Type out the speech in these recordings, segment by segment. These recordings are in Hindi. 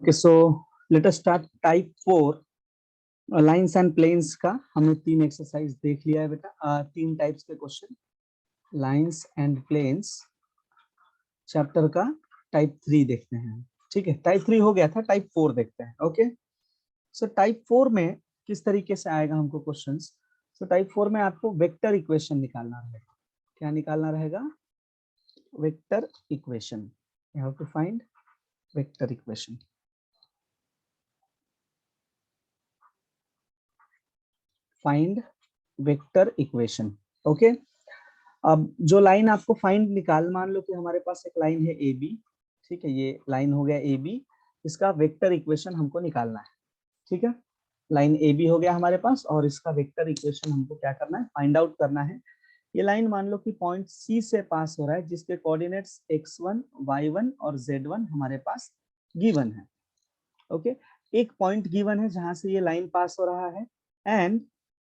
Okay, so let us start type 4 lines and planes का। हमने 3 एक्सरसाइज देख लिया है बेटा। 3 टाइप्स के question, lines and planes chapter का टाइप 3 देखते हैं। ठीक है, टाइप 3 हो गया था, टाइप 4 देखते हैं। ओके, सो टाइप 4 में किस तरीके से आएगा हमको क्वेश्चंस। सो टाइप 4 में आपको वेक्टर इक्वेशन निकालना रहेगा। क्या निकालना रहेगा? Vector equation. You have to find vector equation. Find vector equation. Okay, अब जो लाइन आपको फाइंड निकाल, मान लो कि हमारे पास एक लाइन है ए बी। ठीक है, ये लाइन हो गया ए बी, इसका वेक्टर इक्वेशन हमको निकालना है। ठीक है, लाइन ए बी हो गया हमारे पास और इसका वेक्टर इक्वेशन हमको क्या करना है? फाइंड आउट करना है। ये लाइन मान लो कि पॉइंट सी से पास हो रहा है, जिसके कोऑर्डिनेट्स x1, y1 और z1 हमारे पास गिवन है। ओके, एक पॉइंट गिवन है जहां से ये लाइन पास हो रहा है, एंड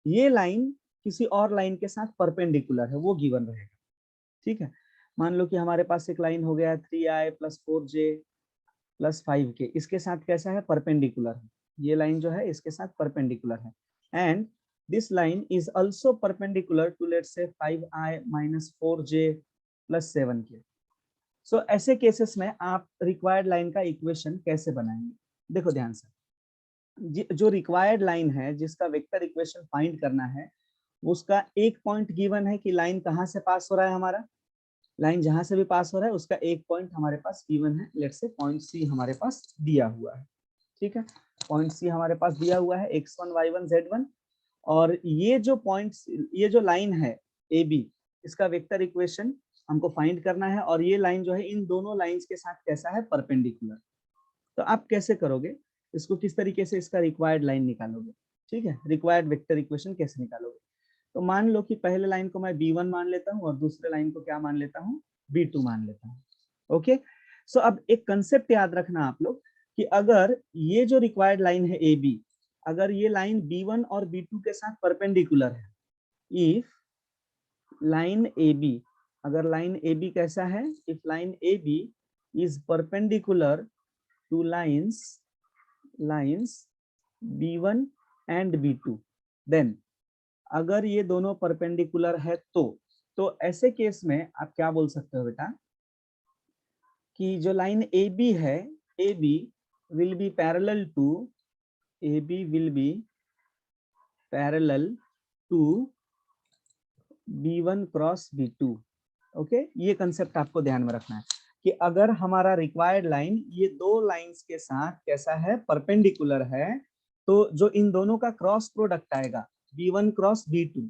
ये लाइन किसी और लाइन के साथ परपेंडिकुलर है, वो गिवन रहेगा। ठीक है, मान लो कि हमारे पास एक लाइन हो गया 3i + 4j + 5k, इसके साथ कैसा है? परपेंडिकुलर है। ये लाइन जो है इसके साथ परपेंडिकुलर है, and this line is also perpendicular to let's say 5i - 4j + 7k। सो ऐसे केसेस में आप रिक्वायर्ड लाइन का इक्वेशन कैसे बनाएंगे? देखो ध्यान से, जो रिक्वायर्ड लाइन है जिसका वेक्टर इक्वेशन फाइंड करना है, उसका एक पॉइंट गिवन है कि लाइन कहां से पास हो रहा है। हमारा लाइन जहां से भी पास हो रहा है उसका एक पॉइंट हमारे पास गिवन है। लेट्स से पॉइंट सी हमारे पास दिया हुआ है। ठीक है, पॉइंट सी हमारे पास दिया हुआ है x1, y1, z1, और ये जो पॉइंट, ये जो लाइन है ए बी, इसका वेक्टर इक्वेशन हमको फाइंड करना है, और ये लाइन जो है इन दोनों लाइंस के साथ कैसा है? परपेंडिकुलर। तो आप कैसे करोगे इसको? किस तरीके से इसका रिक्वायर्ड लाइन निकालोगे? ठीक है, रिक्वायर्ड वेक्टर इक्वेशन कैसे निकालोगे? तो मान लो कि पहले लाइन को मैं b1 मान लेता हूं और दूसरे लाइन को क्या मान लेता हूं? b2 मान लेता हूं। ओके, सो अब एक कंसेप्ट याद रखना आप लोग कि अगर ये जो रिक्वायर्ड लाइन है ए बी, अगर ये लाइन b1 और b2 के साथ परपेंडिकुलर है, इफ लाइन ए बी, अगर लाइन ए बी कैसा है? If line A B is perpendicular to lines b1 and b2, then अगर ये दोनों परपेंडिकुलर है तो ऐसे केस में आप क्या बोल सकते हो बेटा कि जो लाइन ए बी है, A B will be parallel to, A B will be parallel to b1 cross b2। Okay, ये कंसेप्ट आपको ध्यान में रखना है कि अगर हमारा रिक्वायर्ड लाइन ये दो लाइंस के साथ कैसा है? परपेंडिकुलर है, तो जो इन दोनों का क्रॉस प्रोडक्ट आएगा b1 क्रॉस b2,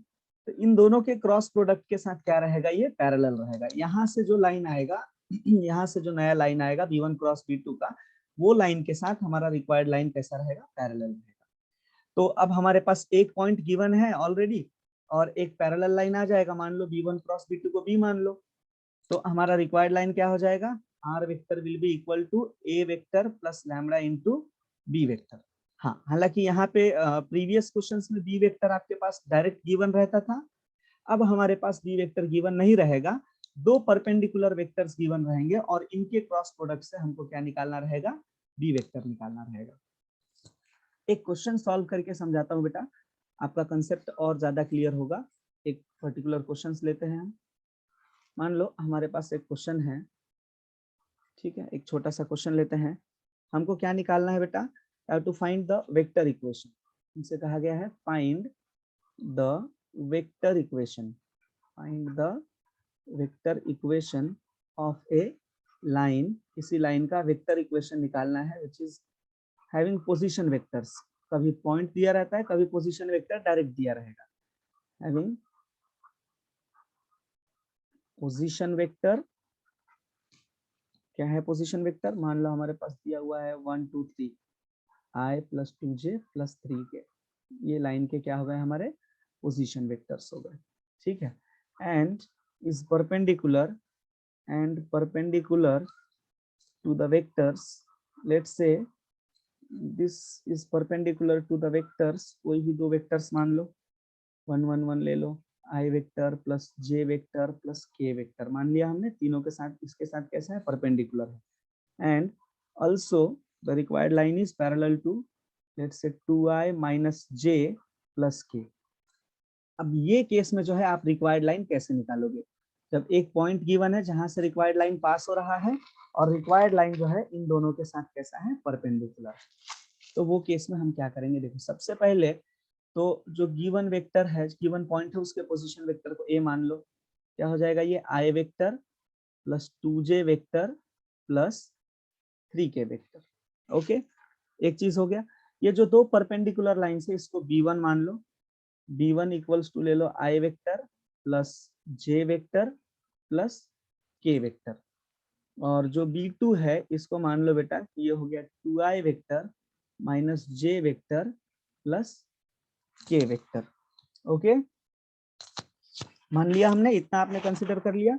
तो इन दोनों के क्रॉस प्रोडक्ट के साथ क्या रहेगा? ये पैरेलल रहेगा। यहाँ से जो लाइन आएगा, यहाँ से जो नया लाइन आएगा b1 क्रॉस b2 का, वो लाइन के साथ हमारा रिक्वायर्ड लाइन कैसा रहेगा? पैरेलल रहेगा। तो अब हमारे पास एक पॉइंट गिवन है ऑलरेडी और एक पैरेलल लाइन आ जाएगा। मान लो b1 क्रॉस b2 को b मान लो, तो हमारा रिक्वायर्ड लाइन क्या हो जाएगा? r vector will be equal to a vector plus lambda into b vector. हाँ, हालांकि यहाँ पे प्रीवियस क्वेश्चंस में b वेक्टर आपके पास डायरेक्ट गिवन रहता था, अब हमारे पास b वेक्टर गिवन नहीं रहेगा, दो परपेंडिकुलर वेक्टर्स गिवन रहेंगे और इनके क्रॉस प्रोडक्ट से हमको क्या निकालना रहेगा? b वेक्टर निकालना रहेगा। एक क्वेश्चन सॉल्व करके समझाता हूँ बेटा, आपका कंसेप्ट और ज्यादा क्लियर होगा। एक पर्टिकुलर क्वेश्चन लेते हैं हम। मान लो हमारे पास एक क्वेश्चन है, ठीक है, एक छोटा सा क्वेश्चन लेते हैं। हमको क्या निकालना है बेटा? To find the vector equation. इनसे कहा गया है find the vector equation, find the vector equation of a line. किसी लाइन का वेक्टर इक्वेशन निकालना है which is having position vectors. कभी पॉइंट दिया रहता है, कभी पोजीशन वेक्टर डायरेक्ट दिया रहेगा। हैविंग पोजीशन वेक्टर, क्या है पोजीशन वेक्टर? मान लो हमारे पास दिया हुआ है 1 2 3 i + 2j + 3k, ये लाइन के क्या हो गए? हमारे पोजीशन वेक्टर्स हो गए। ठीक है, and is perpendicular to the vectors, let's say this is perpendicular to the vectors, कोई भी दो वेक्टर्स मान लो, 1 1 1 ले लो, i vector plus j vector plus k vector मान लिया हमने। तीनों के साथ, इसके साथ कैसा है? परपेंडिकुलर है। And also the required line is parallel to let's say 2i minus j plus k। अब ये केस में जो है आप रिक्वायर्ड लाइन कैसे निकालोगे? जब एक पॉइंट गिवन है जहां से रिक्वायर्ड लाइन पास हो रहा है और रिक्वायर्ड लाइन जो है इन दोनों के साथ कैसा है, परपेंडिकुलर। तो वो केस में हम क्या करेंगे, देखो सबसे पहले तो जो गिवन वेक्टर है, गिवन पॉइंट है, उसके पोजीशन वेक्टर को a मान लो। क्या हो जाएगा, ये i vector plus 2j vector plus 3k vector. Okay, एक चीज हो गया। ये जो दो परपेंडिकुलर लाइन है इसको b1 मान लो। b1 इक्वल्स टू ले लो i vector plus j vector plus k vector. और जो b2 है इसको मान लो बेटा, ये हो गया 2i vector minus j vector plus k vector. Okay, मान लिया हमने, इतना आपने कंसिडर कर लिया।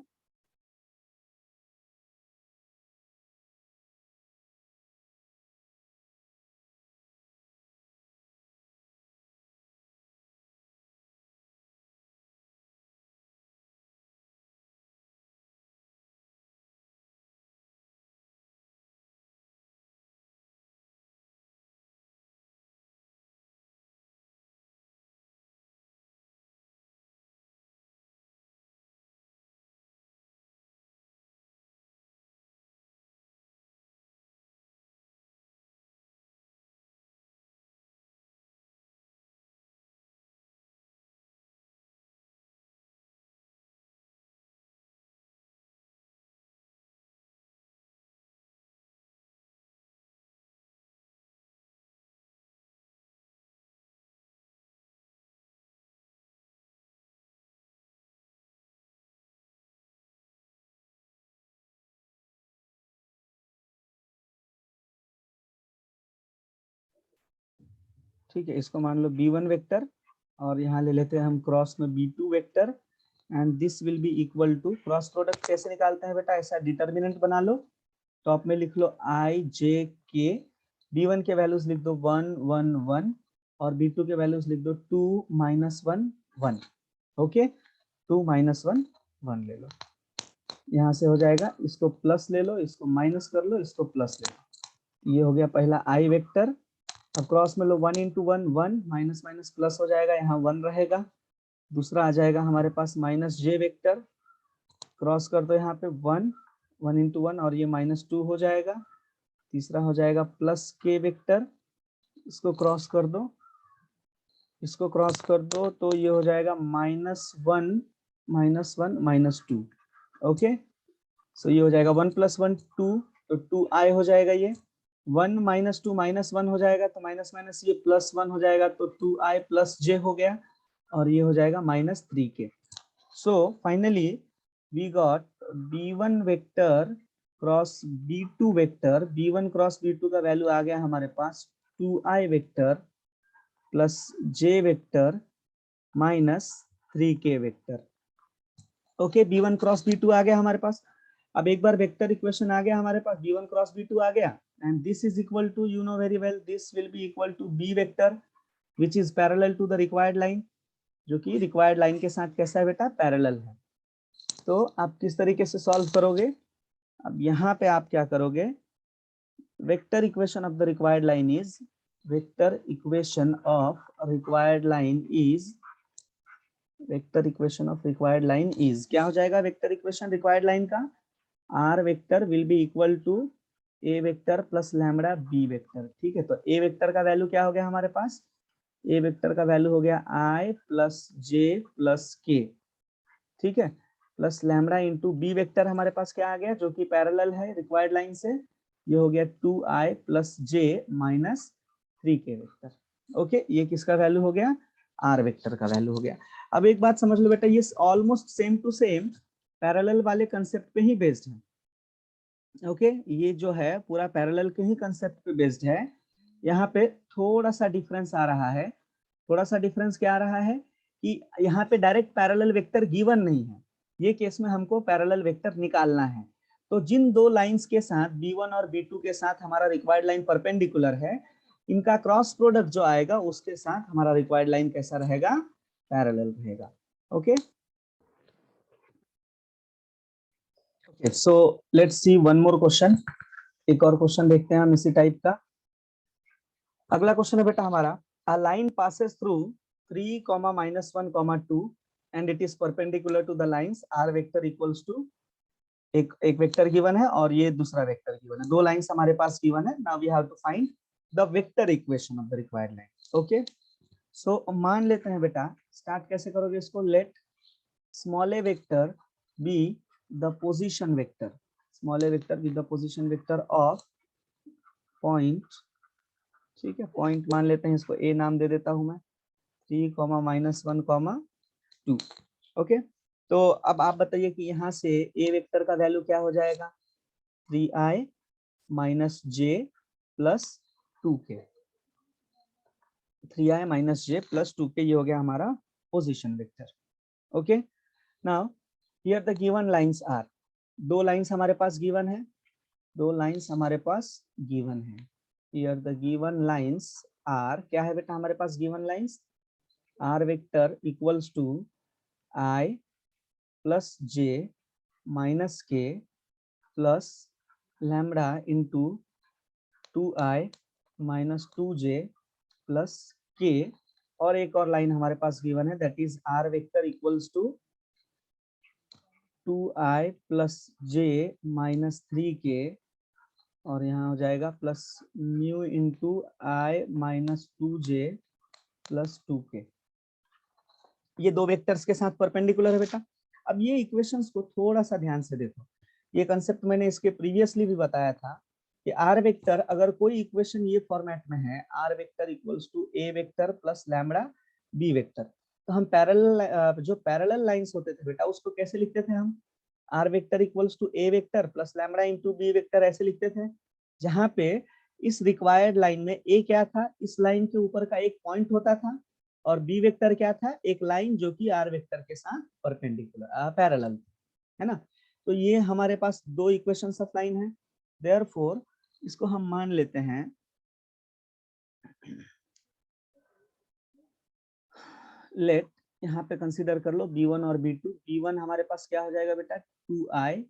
ठीक है, इसको मान लो b1 वेक्टर और यहाँ ले लेते हैं हम क्रॉस में b2 vector and this will be equal to, cross product कैसे निकालते हैं बेटा, ऐसा डिटर्मिनेंट बना लो। टॉप में लिख लो i j k, b1 के वैल्यूज लिख दो 1 1 1 और b2 के वैल्यूज लिख दो 2 माइनस 1 1। ओके, 2 माइनस 1 1 ले लो, यहाँ से हो जाएगा, इसको प्लस ले लो, इसको माइनस कर लो, इसको प्लस ले लो। ये हो गया पहला i वेक्टर। अब क्रॉस में लो 1 इंटू 1 1, माइनस माइनस प्लस हो जाएगा, यहाँ 1 रहेगा। दूसरा आ जाएगा हमारे पास माइनस j वेक्टर, क्रॉस कर दो यहाँ पे 1 1 इंटू 1 और ये माइनस 2 हो जाएगा। तीसरा हो जाएगा प्लस k वेक्टर, इसको क्रॉस कर दो, इसको क्रॉस कर दो तो ये हो जाएगा -1 -1 -2। ओके, सो ये हो जाएगा 1 + 1 2, तो 2i हो जाएगा। ये 1 - 2 -1 हो जाएगा, तो माइनस माइनस ये +1 हो जाएगा, तो 2i + j हो गया और ये हो जाएगा -3k। So finally we got b1 vector cross b2 vector, b1 cross b2 का वैल्यू आ गया हमारे पास 2i vector plus j vector minus 3k vector. Okay, b1 cross b2 आ गया हमारे पास। अब एक बार वेक्टर इक्वेशन आ गया हमारे पास, b1 क्रॉस b2 आ गया and this is equal to, you know very well, this will be equal to b vector which is parallel to the required line, जो कि रिक्वायर्ड लाइन के साथ कैसा है बेटा, पैरेलल है। तो आप किस तरीके से सॉल्व करोगे, अब यहाँ पे आप क्या करोगे, vector equation of the required line is, vector equation of required line is, vector equation of required line is, क्या हो जाएगा वेक्टर इक्वेशन रिक्वायर्ड लाइन का, r vector will be equal to a vector plus lambda b vector. ठीक है, तो ए वेक्टर का वैल्यू क्या हो गया हमारे पास, ए वेक्टर का वैल्यू हो गया आई प्लस जे प्लस के, ठीक है, plus lambda into b vector हमारे पास क्या आ गया, जो कि पैरेलल है रिक्वायर्ड लाइन से, ये हो गया 2i प्लस जे माइनस 3k वेक्टर। ओके, ये किसका वैल्यू हो गया, आर वेक्टर का वैल्यू हो गया। अब एक बात समझ लो बेटा, ये almost same to same parallel वाले कंसेप्ट पे ही बेस्ड है। ओके, ये जो है पूरा पैरेलल के ही कंसेप्ट पे बेस्ड है। यहाँ पे थोड़ा सा डिफरेंस आ रहा है, थोड़ा सा डिफरेंस क्या आ रहा है कि यहाँ पे डायरेक्ट पैरेलल वेक्टर गिवन नहीं है, ये केस में हमको पैरेलल वेक्टर निकालना है। तो जिन दो लाइंस के साथ b1 और b2 के साथ हमारा रिक्वायर्ड लाइन परपेंडिकुलर है, इनका क्रॉस प्रोडक्ट जो आएगा उसके साथ हमारा रिक्वायर्ड लाइन कैसा रहेगा, पैरेलल रहेगा। Okay, so let's see one more question. एक और क्वेश्चन देखते हैं हम इसी टाइप का। अगला क्वेश्चन है बेटा हमारा, a line passes through 3, -1, 2 and it is perpendicular to the lines are vector equals to, एक वेक्टर गिवन है और ये दूसरा वेक्टर गिवन है, दो लाइंस हमारे पास गिवन है। Now we have to find the vector equation of the required line. Okay, so मान लेते हैं बेटा, स्टार्ट कैसे करोगे इसको, let small A vector be the position vector, small A vector be the position vector of point, ठीक है, पॉइंट मान लेते हैं इसको, ए नाम दे देता हूं मैं, 3, -1, 2। ओके, तो अब आप बताइए कि यहाँ से ए वेक्टर का वैल्यू क्या हो जाएगा, 3i - j + 2k, 3i - j + 2k, ये हो गया हमारा position vector. Okay, now here the given lines are, दो लाइंस हमारे पास गिवन है, दो लाइंस हमारे पास गिवन है। Here the given lines are, क्या है बेटा हमारे पास given lines, are vector equals to i + j - k plus lambda into 2i - 2j plus k, और एक और लाइन हमारे पास गिवन है, that is R vector equals to 2i + j - 3k, और यहाँ हो जाएगा plus mu into i - 2j + 2k। ये दो वेक्टर्स के साथ परपेंडिकुलर है बेटा। अब ये इक्वेशंस को थोड़ा सा ध्यान से देखो, ये कंसेप्ट मैंने इसके प्रीवियसली भी बताया था कि आर वेक्टर, अगर कोई इक्वेशन ये फॉर्मेट में है, r vector equals to a vector plus lambda b vector, तो हम पैरेलल, जो पैरेलल लाइंस होते थे बेटा, उसको कैसे लिखते थे हम, r vector equals to a vector plus lambda into b vector, ऐसे लिखते थे, जहां पे इस रिक्वायर्ड लाइन में ए क्या था, इस लाइन के ऊपर का एक पॉइंट होता था, और बी वेक्टर क्या था, एक लाइन जो कि आर वेक्टर के साथ परपेंडिकुलर पैरेलल है ना। तो ये हमारे पास दो इक्वेशंस ऑफ लाइन है, देयरफॉर इसको हम मान लेते हैं, लेट यहाँ पे कंसीडर कर लो b1 और b2। b1 हमारे पास क्या हो जाएगा बेटा, 2i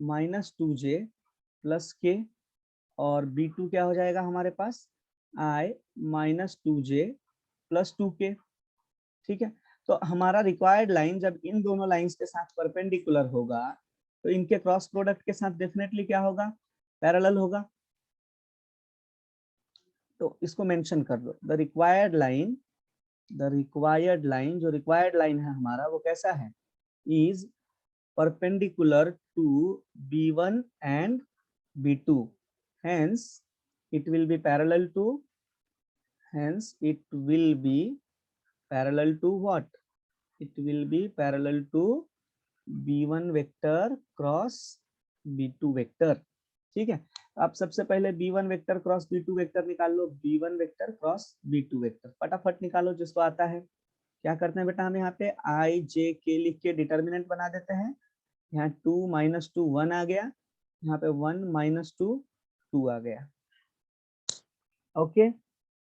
- 2j + k, और b2 क्या हो जाएगा हमारे पास, i - 2j + 2k। ठीक है, तो हमारा रिक्वायर्ड लाइन जब इन दोनों लाइंस के साथ परपेंडिकुलर होगा, तो इनके क्रॉस प्रोडक्ट के साथ डेफिनेटली क्या होगा, पैरेलल होगा। तो इसको मेंशन कर दो, the required line, the required line, जो रिक्वायर्ड लाइन है हमारा वो कैसा है, is perpendicular to b1 and b2, hence it will be parallel to, hence it will be parallel to what, it will be parallel to b1 vector cross b2 vector. ठीक है, आप सबसे पहले b1 vector cross b2 vector निकाल लो, b1 vector cross b2 vector फटाफट निकालो जिसको आता है। क्या करते हैं बेटा, हम यहाँ पे i j k लिख के डिटर्मिनेंट बना देते हैं, यहाँ 2 - 2 1 आ गया, यहाँ पे 1 - 2 2 आ गया। ओके,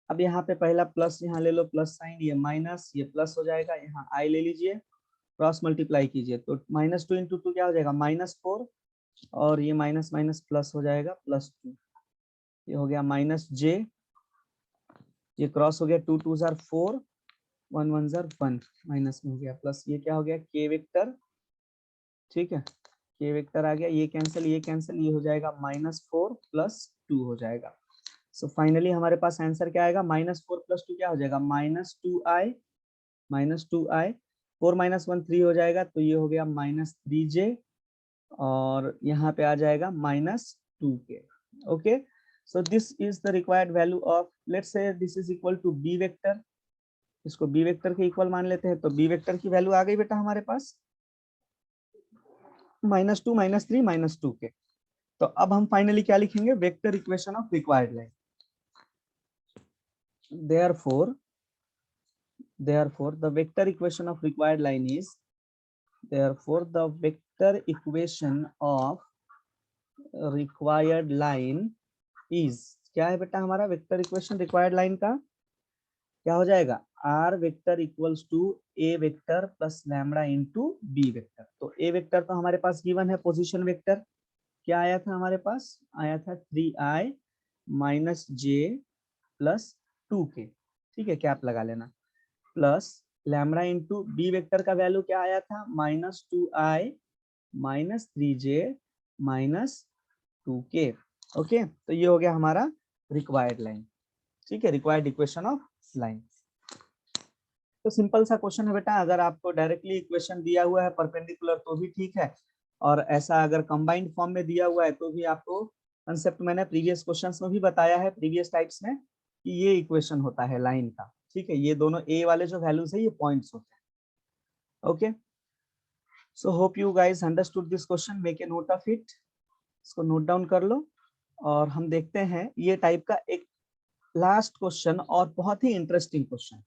अब यहाँ पे पहला प्लस यहाँ ले लो, प्लस साइन, ये माइनस, ये प्लस हो जाएगा, यहाँ i ले लीजिए, क्रॉस मल्टीप्लाई कीजिए, तो -2 × 2 क्या हो जाएगा, -4, और ये माइनस माइनस प्लस हो जाएगा, +2, ये हो गया -j, ये क्रॉस हो गया, 2 2 जार 4, 1 1 जार 1, माइनस में हो गया, प्लस ये क्या हो गया, k वेक्टर। ठीक है, k वेक्टर आ गया, ये कैंसिल, ये कैंसिल, ये हो जाएगा -4 + 2 हो जाएगा। सो फाइनली हमारे पास आंसर क्या आएगा, -4 + 2 क्या हो जाएगा, -2i, 4 - 1 3 हो जाएगा, तो ये हो गया -3j, और यहाँ पे आ जाएगा -2k। Okay, so this is the required value of, let's say this is equal to b vector, इसको b वेक्टर के इक्वल मान लेते हैं, तो b वेक्टर की वैल्यू आ गई बेटा हमारे पास -2 -3 -2k। तो अब हम फाइनली क्या लिखेंगे, vector equation of required line. therefore the vector equation of required line is, therefore the vector equation of required line is, क्या है बेटा हमारा वेक्टर इक्वेशन रिक्वायर्ड लाइन का, क्या हो जाएगा, r vector equals to a vector plus lambda into b vector. तो ए वेक्टर तो हमारे पास गिवन है, पोजीशन वेक्टर, क्या आया था हमारे पास, आया था 3i माइनस जे प्लस 2k, ठीक है, कैप लगा लेना, plus lambda into b vector का वैल्यू क्या आया था, -2i minus 3j minus 2k। Okay, तो ये हो गया हमारा रिक्वायर्ड लाइन, ठीक है, रिक्वायर्ड इक्वेशन ऑफ लाइन। तो सिंपल सा क्वेश्चन है बेटा, अगर आपको डायरेक्टली इक्वेशन दिया हुआ है परपेंडिकुलर तो भी ठीक है, और ऐसा अगर कंबाइंड फॉर्म में दिया हुआ है तो भी आपको कंसेप्ट मैंने प्रीवियस क्वेश्चंस में भी बताया है, प्रीवियस टाइप्स में, कि ये इक्वेशन होता है लाइन का, ठीक है, ये दोनों ए वाले जो वैल्यूज है ये पॉइंट्स होते हैं। Okay, so hope you guys understood this question, make a note of it, इसको नोट डाउन कर लो, और हम देखते हैं ये टाइप का एक लास्ट क्वेश्चन और बहुत ही इंटरेस्टिंग क्वेश्चन।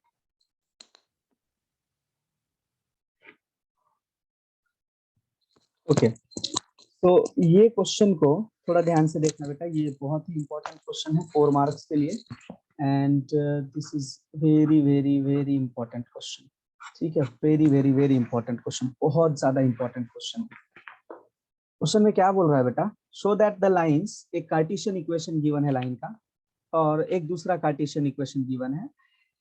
ओके, तो ये क्वेश्चन को थोड़ा ध्यान से देखना बेटा, ये बहुत ही इंपॉर्टेंट क्वेश्चन है 4 मार्क्स के लिए, and this is very very very important question, ठीक है, very very very important question, बहुत ज्यादा इंपॉर्टेंट क्वेश्चन। क्वेश्चन में क्या बोल रहा है बेटा, शो दैट द लाइंस, एक कार्टेशियन इक्वेशन गिवन है लाइन का, और एक दूसरा कार्टेशियन इक्वेशन गिवन है,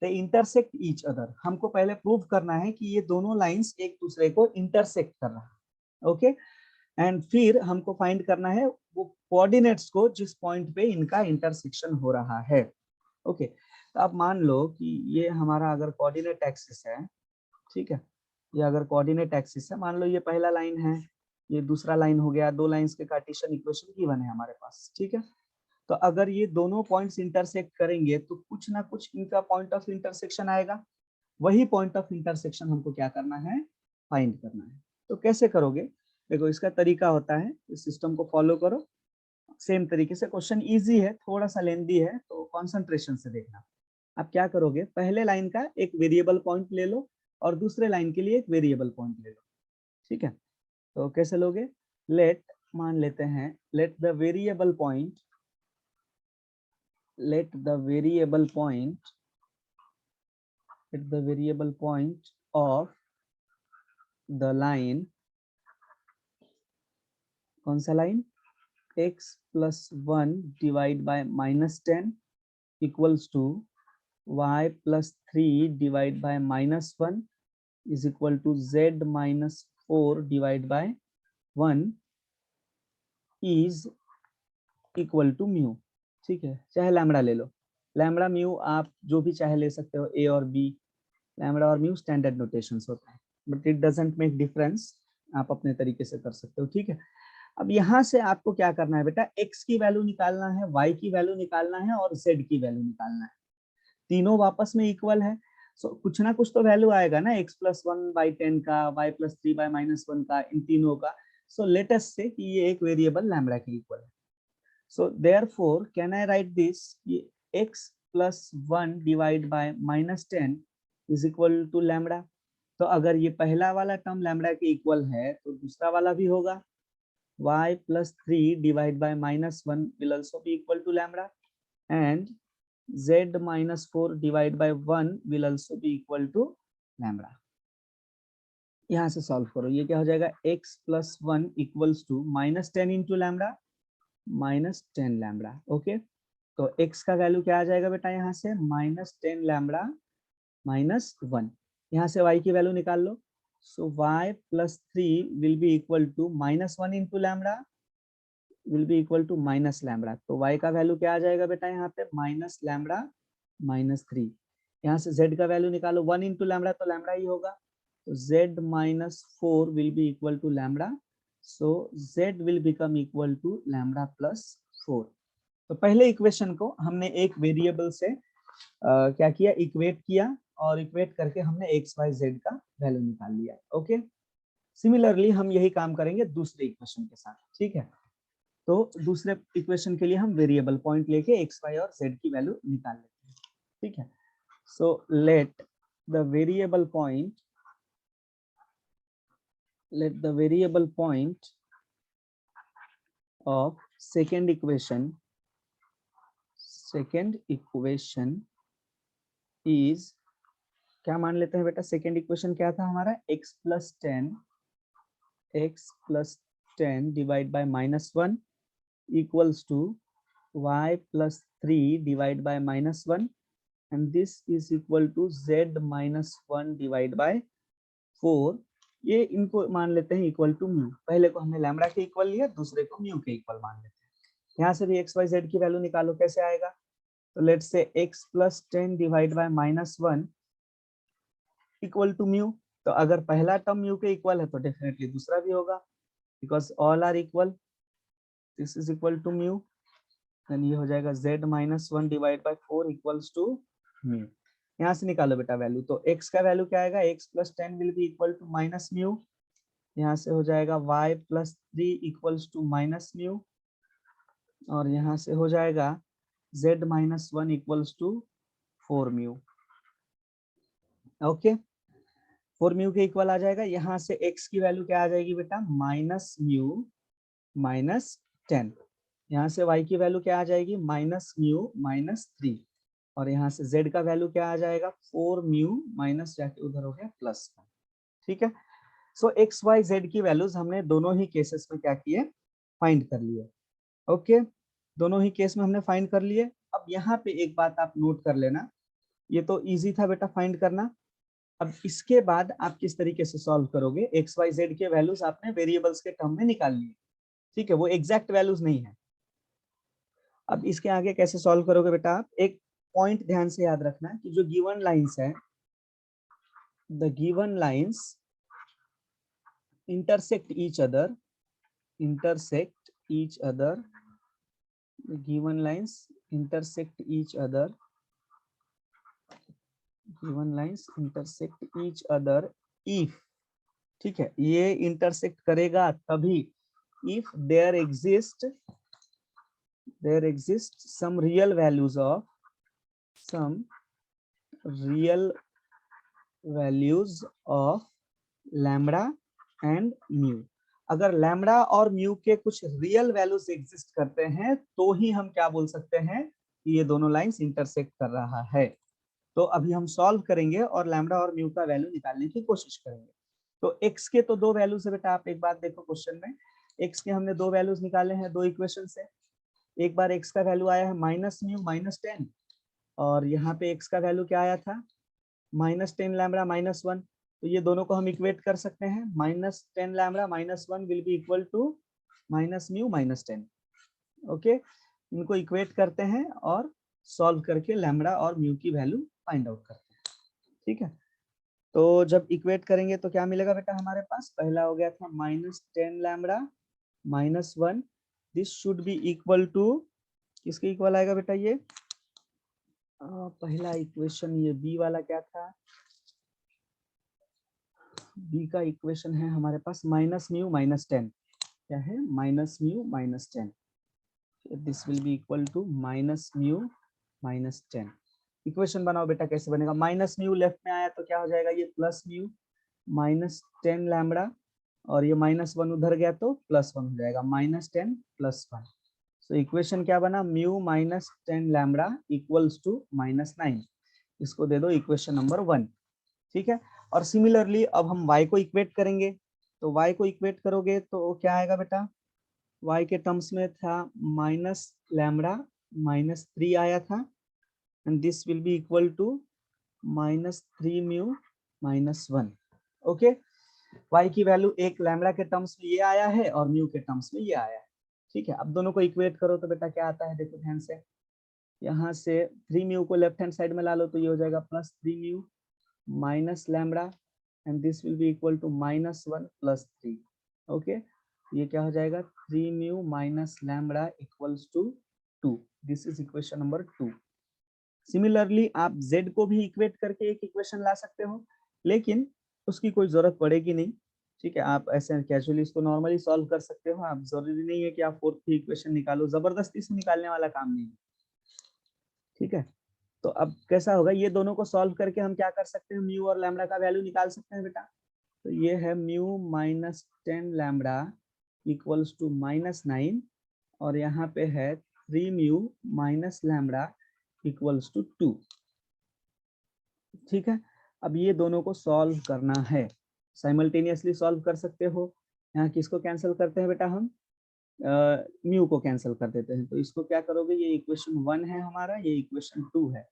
दे इंटरसेक्ट ईच अदर, हमको पहले प्रूव करना है कि ये दोनों लाइंस एक दूसरे को इंटरसेक्ट कर रहा है। ओके, एंड फिर हमको फाइंड करना है वो कोऑर्डिनेट्स को जिस पॉइंट पे इनका इंटरसेक्शन हो रहा है। ओके, तो आप मान लो कि ये हमारा अगर कोऑर्डिनेट एक्सिस है, ठीक है, ये अगर कोऑर्डिनेट एक्सिस है, मान लो ये पहला लाइन है, ये दूसरा लाइन हो गया, दो लाइंस के कार्टेशियन इक्वेशन गिवन है हमारे पास, ठीक है, तो अगर ये दोनों पॉइंट्स इंटरसेक्ट करेंगे तो कुछ ना कुछ इनका पॉइंट ऑफ इंटरसेक्शन आएगा, वही पॉइंट ऑफ इंटरसेक्शन हमको क्या करना है, फाइंड करना है। तो कैसे करोगे, देखो इसका तरीका होता है, इस सिस्टम को फॉलो करो, सेम तरीके से, क्वेश्चन इजी है, थोड़ा सा लेंदी है, तो कंसंट्रेशन से देखना। आप क्या करोगे, पहले लाइन का एक वेरिएबल पॉइंट ले लो और दूसरे लाइन के लिए एक वेरिएबल पॉइंट ले लो, ठीक है, तो कैसे लोगे, लेट, मान लेते हैं, let the variable point, let the variable point, let the variable point of the line, कौन सा line, x plus 1 divide by -10 equals to y plus 3 divide by -1 is equal to z minus 4 divide by 1 is equal to mu, ठीक है, चाहे लैम्बडा ले लो, लैम्बडा म्यू आप जो भी चाहे ले सकते हो, ए और बी, लैम्बडा और म्यू स्टैंडर्ड नोटेशंस होता है, but it doesn't make difference, आप अपने तरीके से कर सकते हो, ठीक है। अब यहाँ से आपको क्या करना है बेटा, x की वैल्यू निकालना है, y की वैल्यू निकालना है और z की वैल्यू निकालना है, तीनों वापस में इक्वल है, सो कुछ ना कुछ तो वैल्यू आएगा ना, x प्लस 1/10 का, y प्लस 3/-1 का, इन तीनों का, सो लेट अस से कि ये एक वेरिएबल लैम्बडा के इक्वल है, so therefore can I write this, x plus 1 divide by -10 is equal to lambda, तो अगर ये पहला वाला टर्म लैम्बडा के इक्वल है तो दूसरा वाला भी होगा, y plus 3 divided by -1 will also be equal to lambda, and z minus 4 divided by 1 will also be equal to lambda। यहाँ से सॉल्व करो, ये क्या हो जाएगा, x plus 1 equals to -10 into lambda -10 lambda। Okay, तो x का वैल्यू क्या आ जाएगा बेटा, यहाँ से -10 lambda -1, यहाँ से y की वैल्यू निकाल लो, so y plus 3 will be equal to -1 into lambda will be equal to minus lambda, तो y का वैल्यू क्या आ जाएगा बेटा, यहाँ पे माइनस लैम्बडा -3, यहाँ से z का वैल्यू निकालो, 1 इंटू लैम्बडा तो लैम्बडा ही होगा, तो z minus 4 will be equal to lambda, so z will become equal to lambda plus 4। तो पहले इक्वेशन को हमने एक वेरिएबल से क्या किया, इक्वेट किया, और इक्वेट करके हमने x y z का वैल्यू निकाल लिया। ओके, सिमिलरली हम यही काम करेंगे दूसरे इक्वेशन के साथ, ठीक है, तो दूसरे इक्वेशन के लिए हम वेरिएबल पॉइंट लेके x y और z की वैल्यू निकाल लेते हैं, ठीक है, so let the variable point of second equation is, क्या मान लेते हैं बेटा, सेकेंड इक्वेशन क्या था हमारा, x plus 10 divide bye -1 equals to y plus 3 divided by minus 1 and this is equal to z minus 1 divided by 4। ये इनको मान लेते हैं इक्वल टू म्यू। पहले को हमने लैम्बडा के इक्वल लिया, दूसरे को म्यू के इक्वल मान लेते हैं। यहाँ से भी एक्स वाई जेड की वैल्यू निकालो, कैसे आएगा? तो let's say x plus 10 divide by minus 1 equal to mu. तो अगर पहला टर्म म्यू के इक्वल है तो डेफिनेटली दूसरा भी होगा, because all are equal. This is equal to mu, then ये हो जाएगा z minus 1 divide by 4 equals to mu. यहाँ से निकालो बेटा वैल्यू, तो x का वैल्यू क्या आएगा? x plus 10 will be equal to minus mu. यहाँ से हो जाएगा y plus 3 equals to minus mu, और यहाँ से हो जाएगा z minus 1 equals to 4 mu. Okay, 4 mu के इक्वल आ जाएगा। यहाँ से x की वैल्यू क्या आ जाएगी बेटा? Minus mu minus 10। यहाँ से y की वैल्यू क्या आ जाएगी? माइनस म्यू माइनस 3, और यहाँ से z का वैल्यू क्या आ जाएगा? 4 म्यू माइनस जाके उधर हो गया प्लस 1। ठीक है, सो x y z की वैल्यूज हमने दोनों ही केसेस में क्या किए? फाइंड कर लिए। ओके, दोनों ही केस में हमने फाइंड कर लिए। अब यहाँ पे एक बात आप नोट कर लेना, ये तो इजी था बेटा फाइंड करना। अब इसके बाद आप किस तरीके से सॉल्व करोगे? एक्स वाई जेड के वैल्यूज आपने वेरिएबल्स के टर्म में निकाल लिए, ठीक है, वो एग्जैक्ट वैल्यूज नहीं है। अब इसके आगे कैसे सॉल्व करोगे बेटा? आप एक पॉइंट ध्यान से याद रखना कि जो गिवन लाइंस है, the given lines intersect each other, intersect each other, the given lines intersect each other, given lines intersect each other if, ठीक है, ये इंटरसेक्ट करेगा तभी if there exist some real values of lambda and mu। अगर लैम्बडा और म्यू के कुछ रियल वैल्यूज एग्जिस्ट करते हैं तो ही हम क्या बोल सकते हैं कि ये दोनों लाइंस इंटरसेक्ट कर रहा है। तो अभी हम सॉल्व करेंगे और लैम्बडा और म्यू का वैल्यू निकालने की कोशिश करेंगे। तो x के तो दो वैल्यूज है बेटा, आप एक बात देखो क्वेश्चन में, x के हमने दो वैल्यूज निकाले हैं दो इक्वेशन से। एक बार x का वैल्यू आया है माइनस म्यू माइनस 10, और यहाँ पे x का वैल्यू क्या आया था? Minus 10 lambda minus 1। तो ये दोनों को हम इक्वेट कर सकते हैं, minus 10 lambda minus 1 will be equal to minus mu minus 10। Okay, इनको इक्वेट करते हैं और सॉल्व करके लैम्बडा और म्यू की वैल्यू फाइंड आउट करते हैं। ठीक है, तो जब इक्वेट करेंगे तो क्या मिलेगा बेटा हमारे पास? पहला हो गया था minus 10 lambda minus 1, this should be equal to, किसके इक्वल आएगा बेटा ये? पहला इक्वेशन ये बी वाला क्या था? बी का इक्वेशन है हमारे पास माइनस म्यू माइनस 10। क्या है? Minus mu minus 10। This will be equal to minus mu minus 10। Equation बनाओ बेटा, कैसे बनेगा? माइनस म्यू लेफ्ट में आया तो क्या हो जाएगा? ये प्लस म्यू माइनस 10 लैम्बडा, और ये माइनस 1 उधर गया तो प्लस 1 हो जाएगा, माइनस 10 प्लस 1। सो इक्वेशन क्या बना? Mu minus 10 lambda equals to minus 9। इसको दे दो इक्वेशन नंबर 1। ठीक है, और सिमिलरली अब हम y को इक्वेट करेंगे। तो y को इक्वेट करोगे तो क्या आएगा बेटा? y के टर्म्स में था माइनस लैम्बडा माइनस 3 आया था, and this will be equal to minus 3 mu minus 1। Okay, y की वैल्यू एक लैम्बडा के टर्म्स में ये आया है और म्यू के टर्म्स में ये आया है। ठीक है, अब दोनों को इक्वेट करो तो बेटा क्या आता है? देखो ध्यान से, यहाँ से 3 म्यू को लेफ्ट हैंड साइड में ला लो तो ये हो जाएगा plus 3 mu minus lambda, and this will be equal to minus 1 plus 3। Okay, ये क्या हो जाएगा? 3 mu minus lambda equals to 2। This is equation number 2। Similarly आप z को भी इक्वेट करके एक इक्वेशन ला सकते हो, लेकिन उसकी कोई जरूरत पड़ेगी नहीं। ठीक है, आप ऐसे कैजुअली इसको नॉर्मली सॉल्व कर सकते हो। आप जरूरी नहीं है कि आप फोर्थ की इक्वेशन निकालो, जबरदस्ती से निकालने वाला काम नहीं है। ठीक है, तो अब कैसा होगा? ये दोनों को सॉल्व करके हम क्या कर सकते हैं? म्यू और लैम्बडा का वैल्यू निकाल सकते हैं बेटा। तो ये है mu minus 10 lambda equals to minus 9, और यहाँ पे है 3 mu minus lambda equals to 2। ठीक है, अब ये दोनों को सॉल्व करना है, साइमल्टेनियसली सॉल्व कर सकते हो। यहाँ किसको कैंसिल करते हैं बेटा हम? म्यू को कैंसिल कर देते हैं। तो इसको क्या करोगे, ये इक्वेशन 1 है हमारा, ये इक्वेशन 2 है,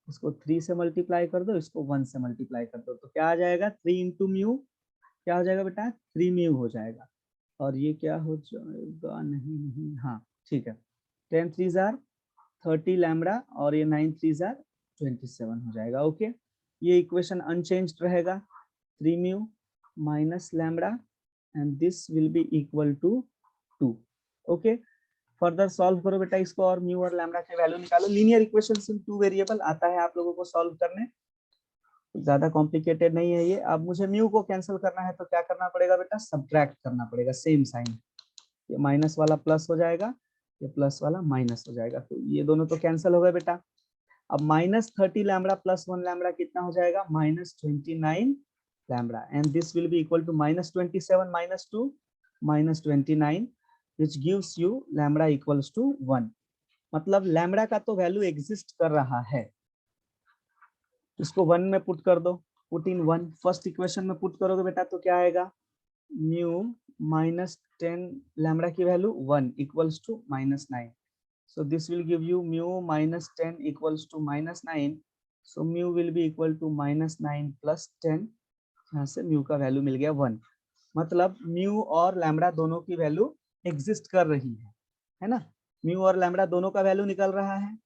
इसको 3 से मल्टीप्लाई कर दो, इसको 1 से मल्टीप्लाई कर दो, तो क्या आ जाएगा 3 इंटू म्यू, क्या हो जाएगा बेटा 3 म्यू हो जाएगा। और ये क्या हो जाएगा, नहीं नहीं हाँ ठीक है, 10 3 जार 30 लैम्बडा और ये 9 3 जार 27 हो जाएगा। ओके, ये इक्वेशन अनचेंज्ड रहेगा, 3 mu minus lambda and this will be equal to 2। Okay, further solve करो बेटा इसको और म्यू और लैम्बडा के वैल्यू निकालो। लीनियर इक्वेशंस इन 2 वेरिएबल आता है आप लोगों को सॉल्व करने, ज्यादा कॉम्प्लिकेटेड नहीं है ये। अब मुझे म्यू को कैंसिल करना है तो क्या करना पड़ेगा बेटा, सब्ट्रैक्ट करना पड़ेगा, सेम साइन, ये माइनस वाला प्लस हो जाएगा, ये प्लस वाला माइनस हो जाएगा, तो ये दोनों तो कैंसिल हो गए बेटा। अब माइनस 30 लैम्बडा प्लस 1 लैम्बडा कितना हो जाएगा, minus 29 lambda and this will be equal to minus 27 minus 2 minus 29 which gives you lambda equals to 1। मतलब लैम्बडा का तो वैल्यू एग्जिस्ट कर रहा है, इसको 1 में पुट कर दो, पुट इन 1, फर्स्ट इक्वेशन में पुट करोगे बेटा तो क्या आएगा, म्यू माइनस 10 लैम्बडा की value 1 equals to minus 9, so this will give you mu minus 10 equals to minus 9, so mu will be equal to minus 9 plus 10, यहाँ से mu का वैल्यू मिल गया 1। मतलब mu और लैम्बडा दोनों की वैल्यू एग्जिस्ट कर रही है ना, mu और लैम्बडा दोनों का वैल्यू निकल रहा है,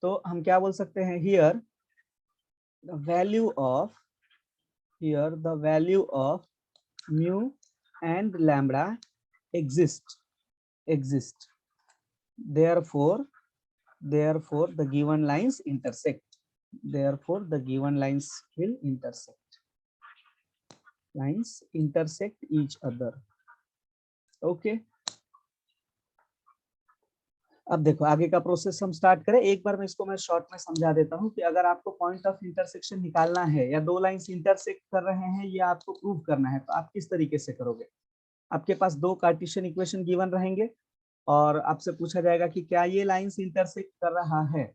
तो हम क्या बोल सकते हैं, here the value of mu and lambda exist, therefore the given lines intersect, therefore the given lines will intersect each other। Okay, अब देखो आगे का प्रोसेस हम स्टार्ट करें। एक बार मैं शॉर्ट में समझा देता हूं कि अगर आपको पॉइंट ऑफ इंटरसेक्शन निकालना है या दो लाइंस इंटरसेक्ट कर रहे हैं ये आपको प्रूव करना है, तो आप किस तरीके से करोगे। आपके पास दो कार्टेशियन इक्वेशन गिवन रहेंगे और आपसे पूछा जाएगा कि क्या ये लाइंस इंटरसेक्ट कर रहा है,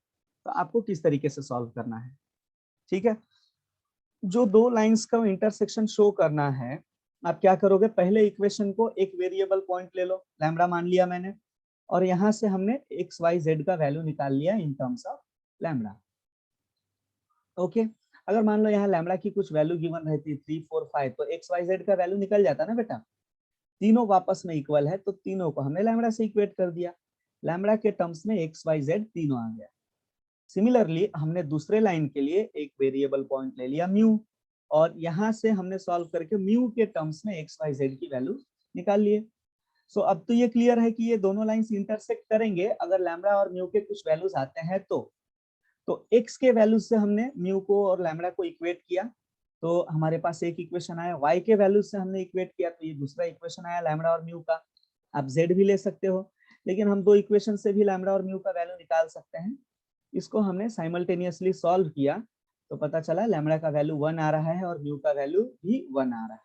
तो आपको किस तरीके से सॉल्व करना है। ठीक है, जो दो लाइंस का इंटरसेक्शन शो करना है, आप क्या करोगे, पहले इक्वेशन को एक वेरिएबल पॉइंट ले लो, लैम्बडा मान लिया मैंने, और यहां से हमने एक्स वाई जेड का वैल्यू निकाल लिया in terms of lambda. Okay, अगर मान लो यहाँ लैम्बडा की कुछ वैल्यू गिवन रहती 3 4 5, तो एक्स वाई जेड का वैल्यू निकल जाता ना बेटा, तीनों वापस में इक्वल है तो तीनों को हमने लैम्बडा से इक्वेट कर दिया, लैम्बडा के टर्म्स में एक्स वाई जेड तीनों आ गया। सिमिलरली हमने दूसरे लाइन के लिए एक वेरिएबल पॉइंट ले लिया म्यू, और यहां से हमने सॉल्व करके म्यू के टर्म्स में एक्स वाई जेड की वैल्यू निकाल लिए। सो अब तो ये क्लियर है कि ये दोनों लाइंस इंटरसेक्ट करेंगे अगर लैम्बडा और म्यू के कुछ वैल्यूज आते हैं तो एक्स के वैल्यूज से हमने म्यू को और लैम्बडा को इक्वेट किया, तो हमारे पास एक इक्वेशन आया, वाई के वैल्यूज से हमने इक्वेट किया तो ये दूसरा इक्वेशन आया लैम्बडा और म्यू का। आप जेड भी ले सकते हो, लेकिन हम दो इक्वेशन से भी लैम्बडा और म्यू का वैल्यू निकाल सकते हैं। इसको हमने साइमल्टेनियसली सॉल्व किया तो पता चला लैम्बडा का वैल्यू 1 आ रहा है और म्यू का वैल्यू भी 1 आ रहा है।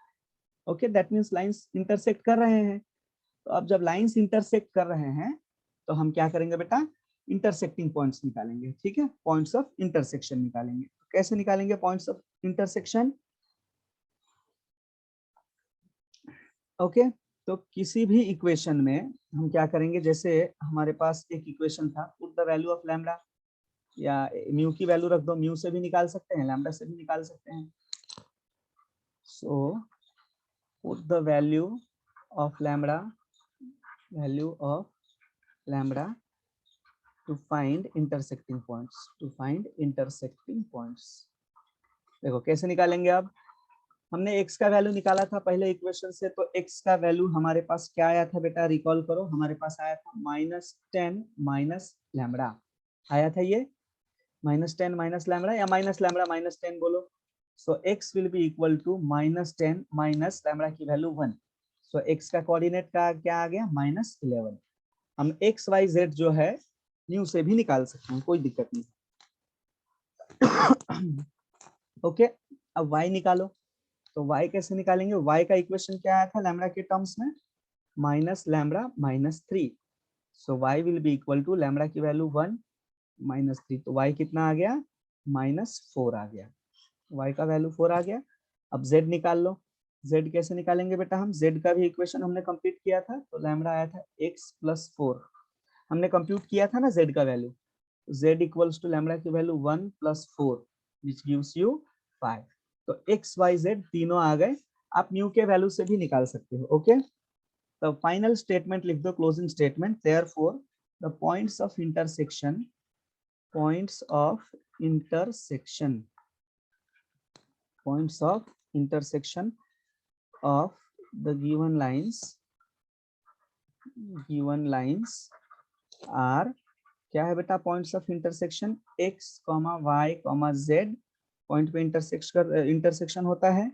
Okay, that means lines intersect कर रहे हैं। तो अब जब लाइंस इंटरसेक्ट कर रहे हैं तो हम क्या करेंगे बेटा, इंटरसेक्टिंग पॉइंट्स निकालेंगे। ठीक है, पॉइंट्स ऑफ इंटरसेक्शन निकालेंगे। कैसे निकालेंगे पॉइंट्स ऑफ इंटरसेक्शन, ओके, तो किसी भी इक्वेशन में हम क्या करेंगे, जैसे हमारे पास एक इक्वेशन था, put the value of lambda, या म्यू की वैल्यू रख दो, म्यू से भी निकाल सकते हैं, लैम्बडा से भी निकाल सकते हैं। So put the value of lambda to find intersecting points। देखो कैसे निकालेंगे। अब हमने x का वैल्यू निकाला था पहले इक्वेशन से, तो x का वैल्यू हमारे पास क्या आया था बेटा, रिकॉल करो, हमारे पास आया था -10 माइनस लैम्बडा आया था, ये -10 माइनस लैम्बडा या माइनस लैम्बडा माइनस 10 बोलो। So x will be equal to -10 minus lambda की वैल्यू 1। सो x का कोऑर्डिनेट का क्या आ गया, -11। हम x y z जो है न्यू से भी निकाल सकते हैं, कोई दिक्कत नहीं। ओके, अब y निकालो, तो y कैसे निकालेंगे, y का इक्वेशन क्या आया था लैम्बडा के टर्म्स में, minus lambda -3। So y will be equal to lambda की वैल्यू 1 -3, तो y कितना आ गया, -4 आ गया, y का वैल्यू 4 आ गया। अब z निकाल लो, z कैसे निकालेंगे बेटा, हम z का भी इक्वेशन हमने कंप्लीट किया था, तो लैम्डा आया था x प्लस 4, हमने कंप्यूट किया था ना z का value, z equals to lambda की value 1 plus 4 which gives you 5। तो x y z तीनों आ गए, आप म्यू के वैल्यू से भी निकाल सकते हो। ओके, तो फाइनल स्टेटमेंट लिख दो, closing statement, therefore the points of intersection, points of intersection, points of intersection of the given lines are, क्या है बेटा points of intersection, x, y, z point पे इंटरसेक्शन होता है,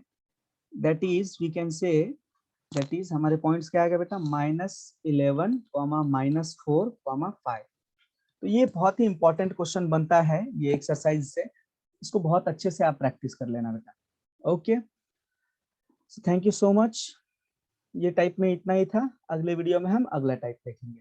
that is we can say, that is हमारे पॉइंट्स क्या आ गया बेटा, -11, -4, 5। तो ये बहुत ही इंपॉर्टेंट क्वेश्चन बनता है ये एक्सरसाइज से, इसको बहुत अच्छे से आप प्रैक्टिस कर लेना बेटा। Okay, thank you so much. ये टाइप में इतना ही था, अगले वीडियो में हम अगला टाइप देखेंगे।